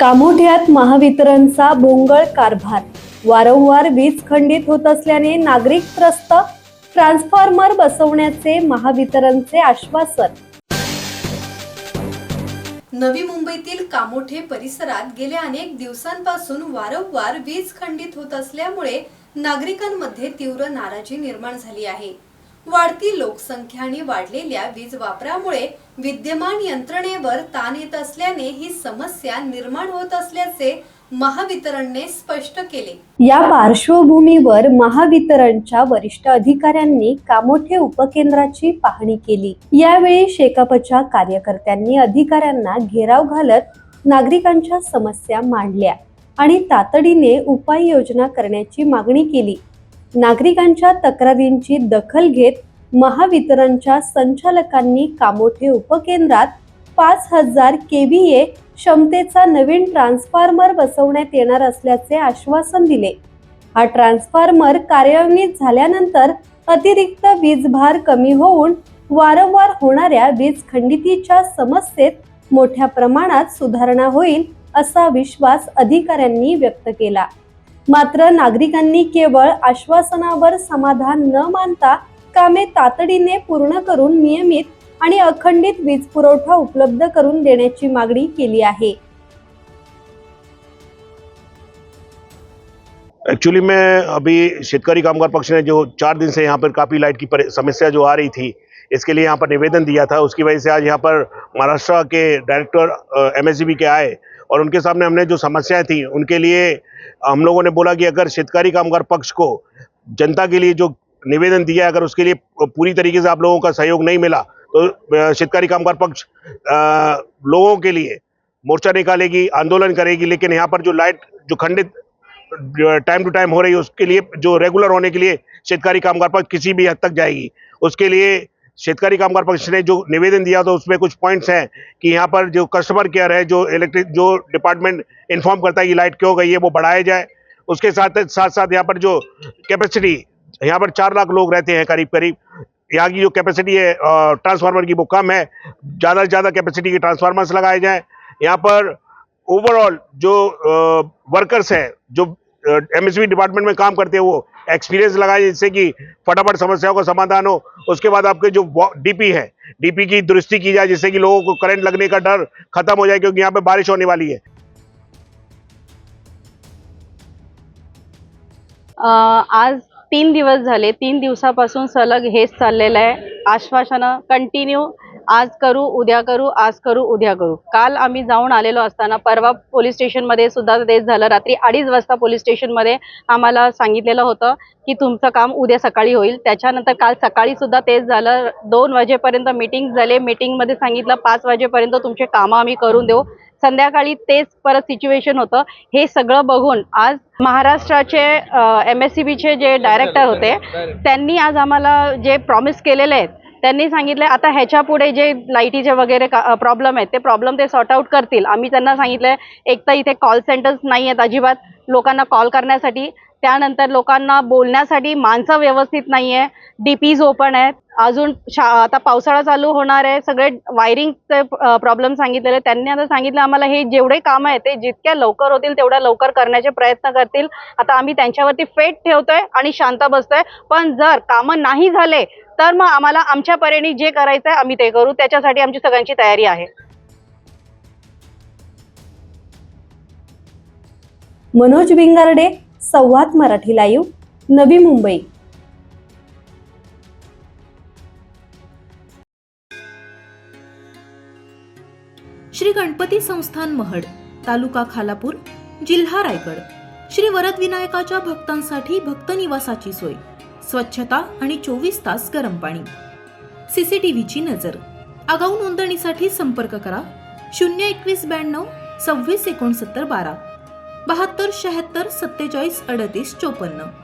कामोठ्यात महावितरणचा भोंगळ कारभार, वारंवार वीज खंडित होत असल्याने नागरिक त्रस्त, ट्रान्सफॉर्मर बसवण्याचे महावितरणचे आश्वासन। नवी मुंबईतील कामोठे परिसरात गेल्या अनेक दिवसांपासून वारंवार वीज खंडित होत असल्यामुळे नागरिकांमध्ये तीव्र नाराजी निर्माण झाली आहे। वाढती लोकसंख्या आणि वाढलेल्या वीज वापरामुळे विद्यमान यंत्रणेवर ताण येत असल्याने ही समस्या निर्माण होत असल्याचे महावितरणने स्पष्ट केले। या पार्श्वभूमीवर महावितरणच्या वरिष्ठ अधिकाऱ्यांनी कामोठे उपकेंद्राची पाहणी केली। यावेळी शेकापच्या कार्यकर्त्यांनी अधिकाऱ्यांना घेराव घालत नागरिकांच्या समस्या मांडल्या आणि तातडीने उपाययोजना करण्याची मागणी केली। नागरिकांच्या तक्रारींची दखल घेत महावितरणच्या संचालकांनी कामोठे उपकेंद्रात 5000 kVA क्षमतेचा नवीन ट्रान्सफॉर्मर बसवण्यात येणार असल्याचे आश्वासन दिले। हा ट्रान्सफॉर्मर कार्यान्वित झाल्यानंतर अतिरिक्त वीजभार कमी होऊन वारंवार होणाऱ्या वीज खंडितीच्या समस्येत मोठ्या प्रमाणात सुधारणा होईल असा विश्वास अधिकाऱ्यांनी व्यक्त केला। मात्र नागरिकांनी केवळ आश्वासनावर समाधान न मानता कामे तातडीने पूर्ण करून नियमित आणि अखंडित वीज पुरवठा उपलब्ध करून देण्याची मागणी केली आहे। एक्चुअली मैं अभी शेतकारी कामगार पक्ष ने जो 4 दिन से यहाँ पर काफ़ी लाइट की समस्या जो आ रही थी, इसके लिए यहाँ पर निवेदन दिया था। उसकी वजह से आज यहाँ पर महाराष्ट्र के डायरेक्टर MSEB के आए और उनके सामने हमने जो समस्याएं थी उनके लिए हम लोगों ने बोला कि अगर शेतकारी कामगार पक्ष को जनता के लिए जो निवेदन दिया, अगर उसके लिए पूरी तरीके से आप लोगों का सहयोग नहीं मिला तो शेतकारी कामगार पक्ष लोगों के लिए मोर्चा निकालेगी, आंदोलन करेगी। लेकिन यहाँ पर जो लाइट जो खंडित टाइम टू टाइम हो रही है उसके लिए जो रेगुलर होने के लिए शेतकारी कामगार पक्ष किसी भी हद तक जाएगी। उसके लिए शेतकारी कामगार पक्ष ने जो निवेदन दिया तो उसमें कुछ पॉइंट्स हैं कि यहाँ पर जो कस्टमर केयर है, जो जो डिपार्टमेंट इन्फॉर्म करता है कि लाइट क्यों गई है, वो बढ़ाया जाए। उसके साथ साथ यहाँ पर जो कैपेसिटी, यहाँ पर 4 लाख लोग रहते हैं करीब करीब, यहाँ की जो कैपेसिटी है ट्रांसफार्मर की वो कम है। ज़्यादा से ज़्यादा कैपेसिटी के ट्रांसफार्मर्स लगाए जाएं। यहाँ पर ओवरऑल जो वर्कर्स हैं, जो MSEB डिपार्टमेंट में काम करते हैं, वो एक्सपीरियंस लगाए जिससे कि फटाफट समस्याओं का समाधान हो। उसके बाद आपके जो DP है, DP की दुरुस्ती की जाए जिससे कि लोगों को करंट लगने का डर खत्म हो जाए, क्योंकि यहाँ पे बारिश होने वाली है। आज 3 दिवस झाले, 3 दिवसापासून सलग हेच चाललेलं आहे। आश्वासनं कंटिन्यू, आज करू उद्या करू, आज करू उद्या करू। काल आम्ही जाऊन आलेलो असताना परवा पोलीस स्टेशनमध्ये सुद्धा तेच झालं। रात्री 2:30 वाजता पोलीस स्टेशनमध्ये आम्हाला सांगितलेलं होतं की तुमचं काम उद्या सकाळी होईल। त्याच्यानंतर काल सकाळी सुद्धा तेच झालं। 2 वाजेपर्यंत मीटिंग झाले, मीटिंगमध्ये सांगितलं 5 वाजेपर्यंत तुमचे कामं आम्ही करून देऊ। संध्याकाळी तेच परत सिच्युएशन होतं। हे सगळं बघून आज महाराष्ट्राचे MSEBचे जे डायरेक्टर होते त्यांनी आज आम्हाला जे प्रॉमिस केलेले आहेत त्यांनी सांगितले आता ह्याच्या पुढे जे लाईटीचे वगैरे प्रॉब्लेम आहेत ते प्रॉब्लेम ते सॉर्ट आउट करतील। आम्ही त्यांना सांगितलं एक तर इथे कॉल सेंटर्स नाही आहेत अजिबात लोकांना कॉल करण्यासाठी, त्यानंतर लोकांना बोलण्यासाठी माणसं व्यवस्थित नाही आहे, DPs ओपन आहेत, अजून आता पावसाळा चालू होणार आहे, सगळे वायरिंगचे प्रॉब्लेम सांगितलेले। त्यांनी आता सांगितलं आम्हाला हे जेवढे कामं आहेत ते जितक्या लवकर होतील तेवढ्या लवकर करण्याचे प्रयत्न करतील। आता आम्ही त्यांच्यावरती फेट ठेवतोय आणि शांत बसतोय, पण जर कामं नाही झाले तर मग आम्हाला आमच्या परीने जे करायचं आहे आम्ही ते करू। त्याच्यासाठी आमची सगळ्यांची तयारी आहे। मनोज बिंगारडे, संवाद मराठी लाईव्ह, नवी मुंबई। श्री गणपती संस्थान महड, तालुका खालापूर, जिल्हा रायगड। श्री वरदविनायकाच्या भक्तांसाठी भक्त निवासाची सोय, स्वच्छता आणि 24 तास गरम पाणी, CCTVची नजर। आगाऊ नोंदणीसाठी संपर्क करा 021 92 26 69 12 72 76 47 38 54।